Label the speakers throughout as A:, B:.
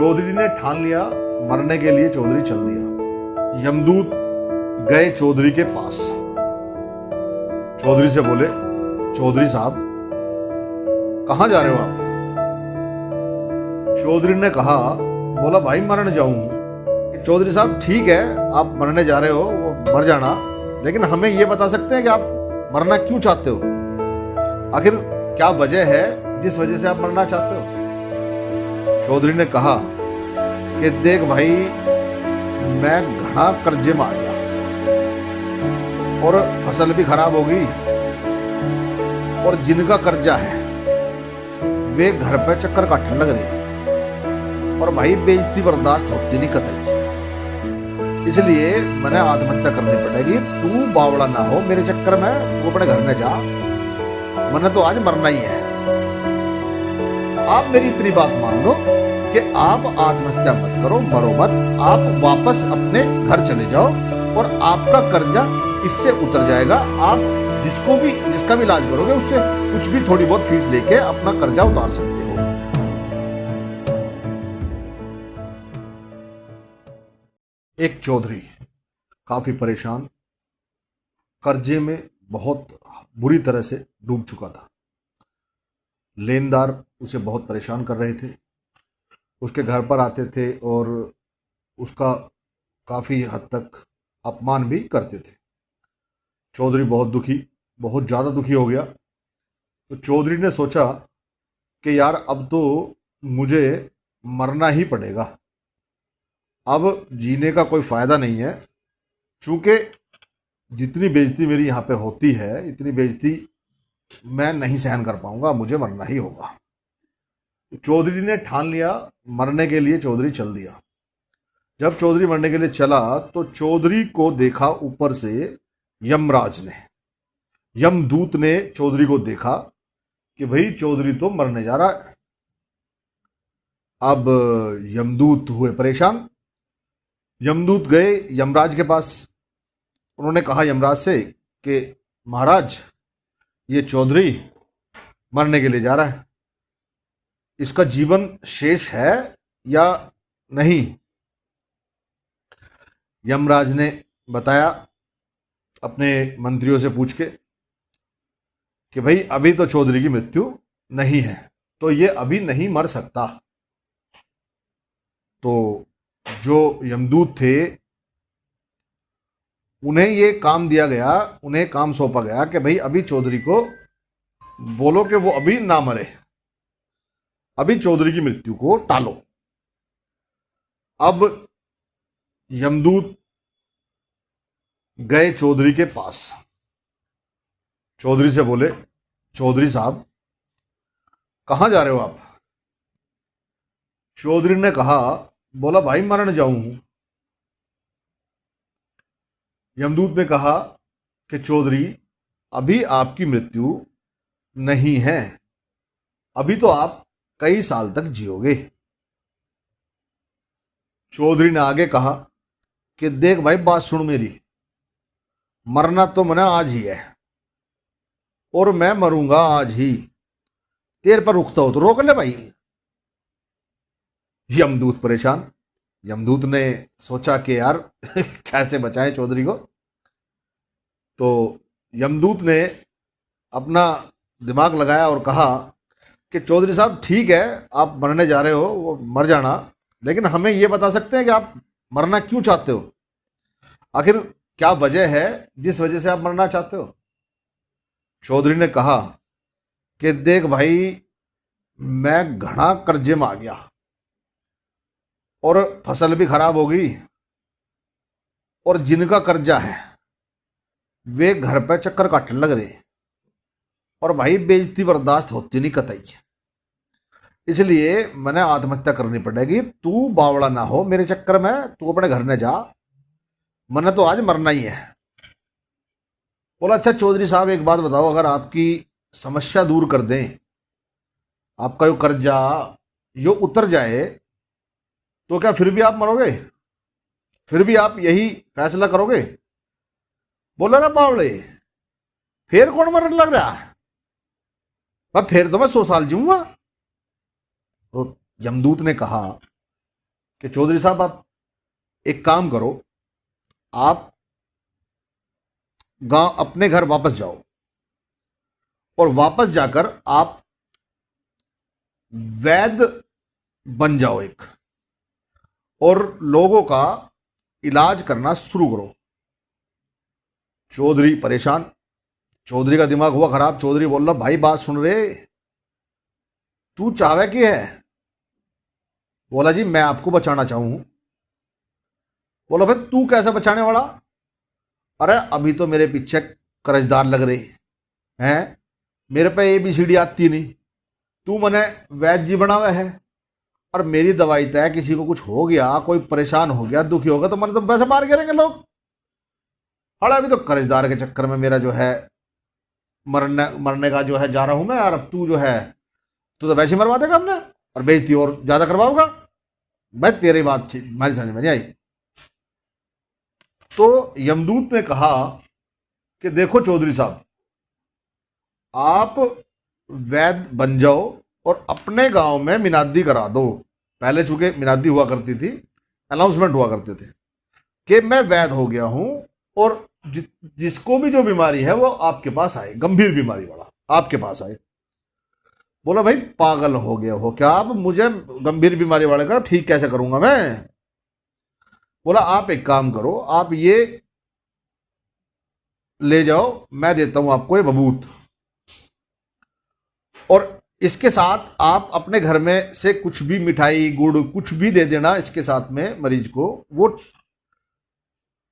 A: चौधरी ने ठान लिया, मरने के लिए चौधरी चल दिया। यमदूत गए चौधरी के पास। चौधरी से बोले, चौधरी साहब कहां जा रहे हो आप? चौधरी ने कहा, बोला भाई मरने जाऊं। चौधरी साहब ठीक है, आप मरने जा रहे हो, वो मर जाना, लेकिन हमें यह बता सकते हैं कि आप मरना क्यों चाहते हो? आखिर क्या वजह है जिस वजह से आप मरना चाहते हो? चौधरी ने कहा कि देख भाई, मैं घना कर्जे में आ गया और फसल भी खराब हो गई, और जिनका कर्जा है वे घर पे चक्कर काटने लग रहे हैं, और भाई बेइज्जती बर्दाश्त होती नहीं कतई, इसलिए मैंने आत्महत्या करनी पड़ेगी। तू बावड़ा ना हो मेरे चक्कर में, तू अपने घर में जा, मैंने तो आज मरना ही है। आप मेरी इतनी बात मान लो कि आप आत्महत्या मत करो, मरो मत, आप वापस अपने घर चले जाओ और आपका कर्जा इससे उतर जाएगा। आप जिसका भी इलाज करोगे उससे कुछ भी थोड़ी बहुत फीस लेके अपना कर्जा उतार सकते हो। एक चौधरी काफी परेशान, कर्जे में बहुत बुरी तरह से डूब चुका था। लेनदार उसे बहुत परेशान कर रहे थे, उसके घर पर आते थे और उसका काफी हद तक अपमान भी करते थे। चौधरी बहुत दुखी, बहुत ज़्यादा दुखी हो गया। तो चौधरी ने सोचा कि यार अब तो मुझे मरना ही पड़ेगा, अब जीने का कोई फ़ायदा नहीं है, चूँकि जितनी बेइज्जती मेरी यहाँ पे होती है, इतनी बेइज्जती मैं नहीं सहन कर पाऊंगा, मुझे मरना ही होगा। तो चौधरी ने ठान लिया, मरने के लिए चौधरी चल दिया। जब चौधरी मरने के लिए चला तो चौधरी को देखा ऊपर से यमराज ने, यमदूत ने चौधरी को देखा कि भाई चौधरी तो मरने जा रहा है। अब यमदूत हुए परेशान, यमदूत गए यमराज के पास। उन्होंने कहा यमराज से कि महाराज, ये चौधरी मरने के लिए जा रहा है, इसका जीवन शेष है या नहीं? यमराज ने बताया अपने मंत्रियों से पूछ के कि भाई अभी तो चौधरी की मृत्यु नहीं है, तो ये अभी नहीं मर सकता। तो जो यमदूत थे उन्हें ये काम दिया गया, उन्हें काम सौंपा गया कि भाई अभी चौधरी को बोलो कि वो अभी ना मरे, अभी चौधरी की मृत्यु को टालो। अब यमदूत गए चौधरी के पास। चौधरी से बोले, चौधरी साहब कहां जा रहे हो आप? चौधरी ने कहा, बोला भाई मरने जाऊं। यमदूत ने कहा कि चौधरी अभी आपकी मृत्यु नहीं है, अभी तो आप कई साल तक जियोगे। चौधरी ने आगे कहा कि देख भाई बात सुन मेरी, मरना तो मैंने आज ही है और मैं मरूंगा आज ही, तेरे पर रुकता हो तो रोक ले भाई। यमदूत परेशान। यमदूत ने सोचा कि यार कैसे बचाएं चौधरी को। तो यमदूत ने अपना दिमाग लगाया और कहा कि चौधरी साहब ठीक है, आप मरने जा रहे हो, वो मर जाना, लेकिन हमें यह बता सकते हैं कि आप मरना क्यों चाहते हो? आखिर क्या वजह है जिस वजह से आप मरना चाहते हो? चौधरी ने कहा कि देख भाई, मैं घना कर्जे में आ गया और फसल भी खराब हो गई, और जिनका कर्जा है वे घर पे चक्कर काटने लग रहे, और भाई बेइज्जती बर्दाश्त होती नहीं कतई, इसलिए मैंने आत्महत्या करनी पड़ेगी। तू बावड़ा ना हो मेरे चक्कर में, तू अपने घर में जा, मैंने तो आज मरना ही है। बोला अच्छा चौधरी साहब एक बात बताओ, अगर आपकी समस्या दूर कर दें, आपका जो कर्जा यो उतर जाए, तो क्या फिर भी आप मरोगे? फिर भी आप यही फैसला करोगे? बोला ना बावड़े, फिर कौन मरने लग रहा है, फिर तो मैं 100 साल जीऊंगा। तो यमदूत ने कहा कि चौधरी साहब आप एक काम करो, आप गांव अपने घर वापस जाओ और वापस जाकर आप वैद्य बन जाओ एक, और लोगों का इलाज करना शुरू करो। चौधरी परेशान, चौधरी का दिमाग हुआ खराब। चौधरी बोल रहा, भाई बात सुन रहे, तू चाहे की है? बोला, जी मैं आपको बचाना चाहूं। बोला, भाई तू कैसे बचाने वाला? अरे अभी तो मेरे पीछे कर्जदार लग रहे हैं, मेरे पे ABCD आती नहीं, तू मने वैद्य जी बना हुआ है, और मेरी दवाई तय, किसी को कुछ हो गया, कोई परेशान हो गया, दुखी होगा, तो मैंने तो पैसे मार गिरेंगे लोग। अरे अभी तो कर्जदार के चक्कर में मेरा जो है मरने मरने का जो है जा रहा हूं मैं, और अब तू जो है तू तो वैसे ही मरवा देगा हमने, और बेइज्जती और ज्यादा करवाओगा। भाई तेरी बात हमारी समझ में नहीं आई। तो यमदूत ने कहा कि देखो चौधरी साहब, आप वैद्य बन जाओ और अपने गांव में मिनादी करा दो। पहले चूंकि मिनादी हुआ करती थी, अनाउंसमेंट हुआ करते थे कि मैं वैद्य हो गया हूं, और जिसको भी जो बीमारी है वो आपके पास आए, गंभीर बीमारी वाला आपके पास आए। बोला, भाई पागल हो गया हो क्या आप? मुझे गंभीर बीमारी वाले का ठीक कैसे करूंगा मैं? बोला, आप एक काम करो, आप ये ले जाओ, मैं देता हूं आपको ये बबूत, और इसके साथ आप अपने घर में से कुछ भी मिठाई गुड़ कुछ भी दे देना इसके साथ में मरीज को, वो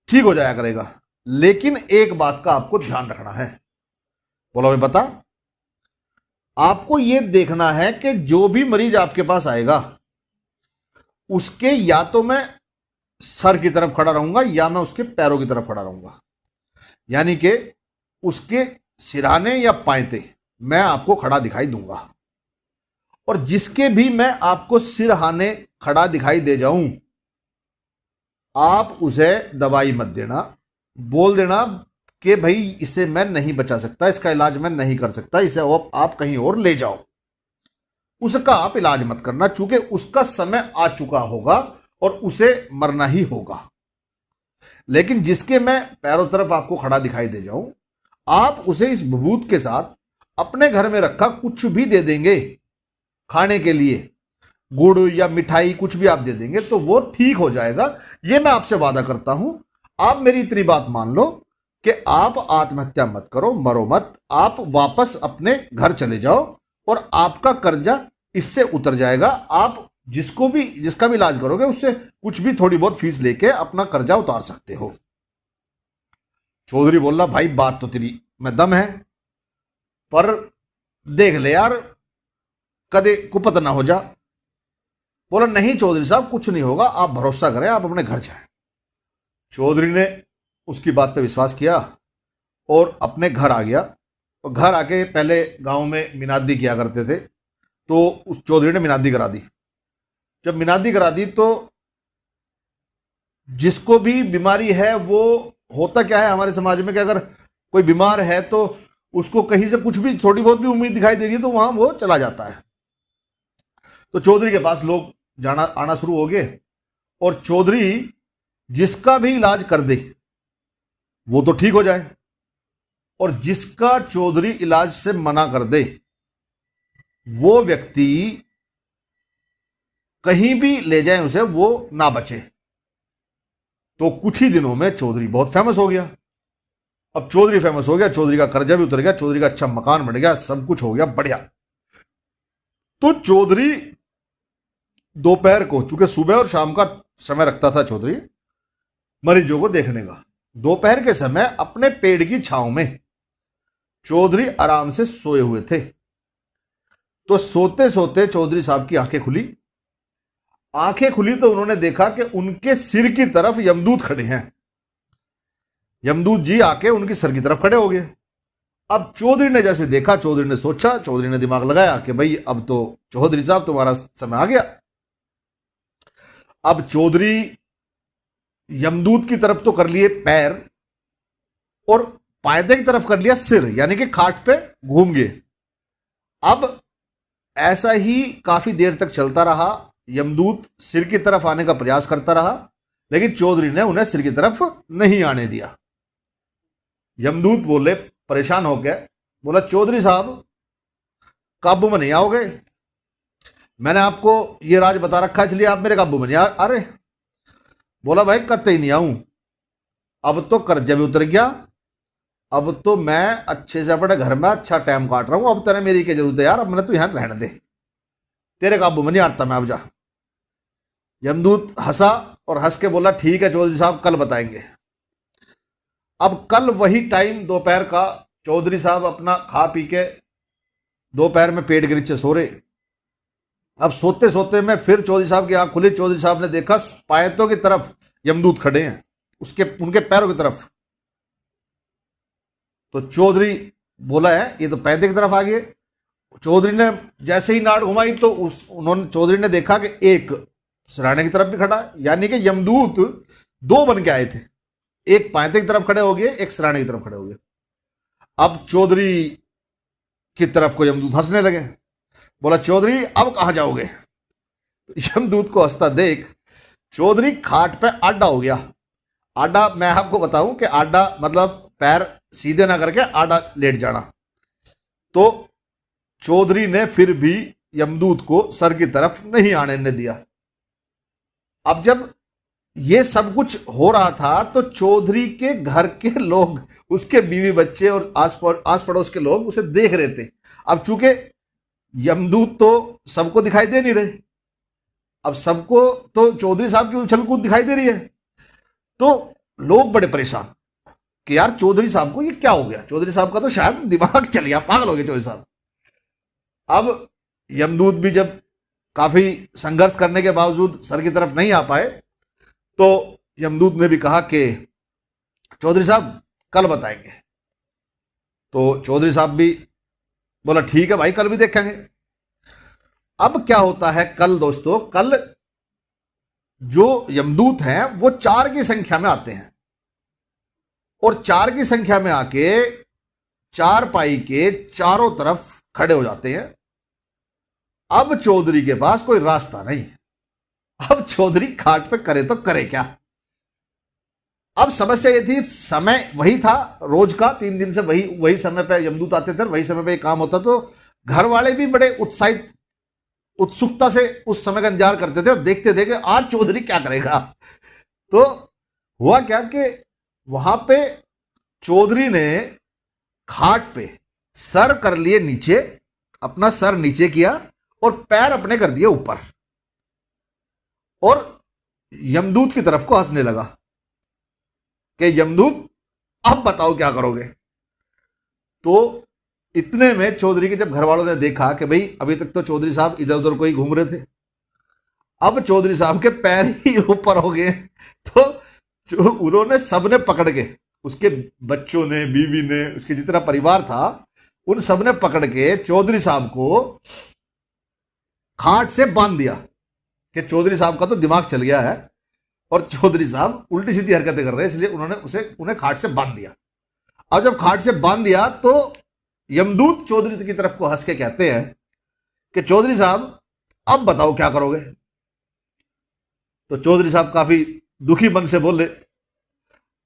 A: ठीक हो जाया करेगा। लेकिन एक बात का आपको ध्यान रखना है। बोला, भाई बता। आपको यह देखना है कि जो भी मरीज आपके पास आएगा उसके या तो मैं सर की तरफ खड़ा रहूंगा या मैं उसके पैरों की तरफ खड़ा रहूंगा, यानी कि उसके सिराने या पायते मैं आपको खड़ा दिखाई दूंगा, और जिसके भी मैं आपको सिरहाने खड़ा दिखाई दे जाऊं, आप उसे दवाई मत देना, बोल देना कि भाई इसे मैं नहीं बचा सकता, इसका इलाज मैं नहीं कर सकता, इसे आप कहीं और ले जाओ। उसका आप इलाज मत करना, चूंकि उसका समय आ चुका होगा और उसे मरना ही होगा। लेकिन जिसके मैं पैरों तरफ आपको खड़ा दिखाई दे जाऊं, आप उसे इस बबूत के साथ अपने घर में रखा कुछ भी दे देंगे खाने के लिए, गुड़ या मिठाई कुछ भी आप दे देंगे तो वो ठीक हो जाएगा। ये मैं आपसे वादा करता हूं। आप मेरी इतनी बात मान लो कि आप आत्महत्या मत करो, मरो मत, आप वापस अपने घर चले जाओ और आपका कर्जा इससे उतर जाएगा। आप जिसका भी इलाज करोगे उससे कुछ भी थोड़ी बहुत फीस लेके अपना कर्जा उतार सकते हो। चौधरी बोला, भाई बात तो तेरी में दम है, पर देख ले यार, कदे कुपत ना हो जा। बोला, नहीं चौधरी साहब कुछ नहीं होगा, आप भरोसा करें, आप अपने घर जाएं। चौधरी ने उसकी बात पे विश्वास किया और अपने घर आ गया। और घर आके पहले गांव में मिनादी किया करते थे, तो उस चौधरी ने मिनादी करा दी। जब मिनादी करा दी तो जिसको भी बीमारी है, वो होता क्या है हमारे समाज में कि अगर कोई बीमार है तो उसको कहीं से कुछ भी थोड़ी बहुत भी उम्मीद दिखाई दे रही है तो वहां वो चला जाता है। तो चौधरी के पास लोग जाना आना शुरू हो गए, और चौधरी जिसका भी इलाज कर दे वो तो ठीक हो जाए, और जिसका चौधरी इलाज से मना कर दे वो व्यक्ति कहीं भी ले जाए उसे, वो ना बचे। तो कुछ ही दिनों में चौधरी बहुत फेमस हो गया। अब चौधरी फेमस हो गया, चौधरी का कर्जा भी उतर गया, चौधरी का अच्छा मकान बन गया, सब कुछ हो गया बढ़िया। तो चौधरी दोपहर को, चूंकि सुबह और शाम का समय रखता था चौधरी मरीजों को देखने का, दोपहर के समय अपने पेड़ की छांव में चौधरी आराम से सोए हुए थे। तो सोते सोते चौधरी साहब की आंखें खुली। आंखें खुली तो उन्होंने देखा कि उनके सिर की तरफ यमदूत खड़े हैं। यमदूत जी आके उनकी सर की तरफ खड़े हो गए। अब चौधरी ने जैसे देखा, चौधरी ने सोचा, चौधरी ने दिमाग लगाया कि भाई अब तो चौधरी साहब तुम्हारा समय आ गया। अब चौधरी यमदूत की तरफ तो कर लिए पैर, और पायदे की तरफ कर लिया सिर, यानी कि खाट पे घूम गए। अब ऐसा ही काफी देर तक चलता रहा। यमदूत सिर की तरफ आने का प्रयास करता रहा, लेकिन चौधरी ने उन्हें सिर की तरफ नहीं आने दिया। यमदूत बोले, परेशान हो गया, बोला चौधरी साहब काबू में नहीं आओगे, मैंने आपको ये राज बता रखा है, इसलिए आप मेरे काबू में नहीं आ रहे। बोला भाई कतई नहीं आऊं, अब तो कर्जा भी उतर गया, अब तो मैं अच्छे से अपने घर में अच्छा टाइम काट रहा हूं, अब तेरे मेरी क्या जरूरत है यार, अब मैंने तू यहां रहने दे, तेरे काबू में नहीं आता मैं, अब जा। यमदूत हंसा और हंस के बोला ठीक है चौधरी साहब कल बताएंगे। अब कल वही टाइम दोपहर का, चौधरी साहब अपना खा पी के दोपहर में पेड़ के नीचे सो रहे। अब सोते सोते में फिर चौधरी साहब की आंख खुली, चौधरी साहब ने देखा पायतों की तरफ यमदूत खड़े हैं, उनके पैरों की तरफ। तो चौधरी बोला है ये तो पैंते की तरफ आ गए। चौधरी ने जैसे ही नाड़ घुमाई तो चौधरी ने देखा कि एक सिरहाने की तरफ भी खड़ा है, यानी कि यमदूत दो बन के आए थे, एक पैंते की तरफ खड़े हो गए, एक सिरहाने की तरफ खड़े हो गए। अब चौधरी की तरफ को यमदूत हंसने लगे, बोला चौधरी अब कहां जाओगे। यमदूत को हंसता देख चौधरी खाट पे आडा हो गया। आडा मैं आपको बताऊं कि आडा मतलब पैर सीधे ना करके आडा लेट जाना। तो चौधरी ने फिर भी यमदूत को सर की तरफ नहीं आने ने दिया। अब जब ये सब कुछ हो रहा था तो चौधरी के घर के लोग, उसके बीवी बच्चे और आस पड़ोस के लोग उसे देख रहे थे। अब चूंकि यमदूत तो सबको दिखाई दे नहीं रहे, अब सबको तो चौधरी साहब की उछल कूद दिखाई दे रही है, तो लोग बड़े परेशान कि यार चौधरी साहब को ये क्या हो गया, चौधरी साहब का तो शायद दिमाग चल गया, पागल हो गए चौधरी साहब। अब यमदूत भी जब काफी संघर्ष करने के बावजूद सर की तरफ नहीं आ पाए, तो यमदूत ने भी कहा कि चौधरी साहब कल बताएंगे। तो चौधरी साहब भी बोला ठीक है भाई कल भी देखेंगे। अब क्या होता है कल दोस्तों, कल जो यमदूत हैं वो 4 की संख्या में आते हैं और 4 की संख्या में आके चारपाई के चारों तरफ खड़े हो जाते हैं। अब चौधरी के पास कोई रास्ता नहीं, अब चौधरी खाट पे करे तो करे क्या। अब समस्या ये थी, समय वही था रोज का, 3 दिन से वही समय पे यमदूत आते थे, वही समय पे काम होता, तो घर वाले भी बड़े उत्सुकता से उस समय का इंतजार करते थे और देखते थे कि आज चौधरी क्या करेगा। तो हुआ क्या कि वहां पे चौधरी ने खाट पे सर कर लिए नीचे, अपना सर नीचे किया और पैर अपने कर दिए ऊपर, और यमदूत की तरफ को हंसने लगा कि यमदूत अब बताओ क्या करोगे। तो इतने में चौधरी के जब घर वालों ने देखा कि भाई अभी तक तो चौधरी साहब इधर उधर कोई घूम रहे थे, अब चौधरी साहब के पैर ही ऊपर हो गए, तो जो उन्होंने सबने पकड़ के, उसके बच्चों ने, बीवी ने, उसके जितना परिवार था उन सबने पकड़ के चौधरी साहब को खाट से बांध दिया कि चौधरी साहब का तो दिमाग चल गया है और चौधरी साहब उल्टी सीधी हरकतें कर रहे हैं, इसलिए उन्हें खाट से बांध दिया। अब जब खाट से बांध दिया तो यमदूत चौधरी की तरफ को हंस के कहते हैं कि चौधरी साहब अब बताओ क्या करोगे। तो चौधरी साहब काफी दुखी मन से बोले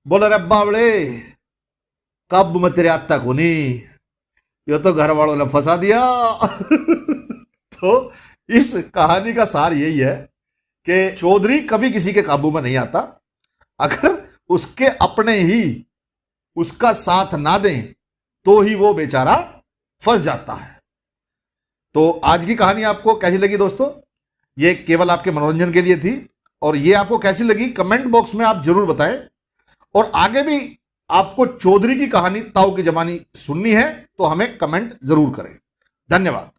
A: रे बावड़े कब मैं तेरे आता को नहीं, ये तो घर वालों ने फंसा दिया। तो इस कहानी का सार यही है कि चौधरी कभी किसी के काबू में नहीं आता, अगर उसके अपने ही उसका साथ ना दें तो ही वो बेचारा फंस जाता है। तो आज की कहानी आपको कैसी लगी दोस्तों? ये केवल आपके मनोरंजन के लिए थी, और ये आपको कैसी लगी कमेंट बॉक्स में आप जरूर बताएं। और आगे भी आपको चौधरी की कहानी ताऊ की जमानी सुननी है तो हमें कमेंट जरूर करें। धन्यवाद।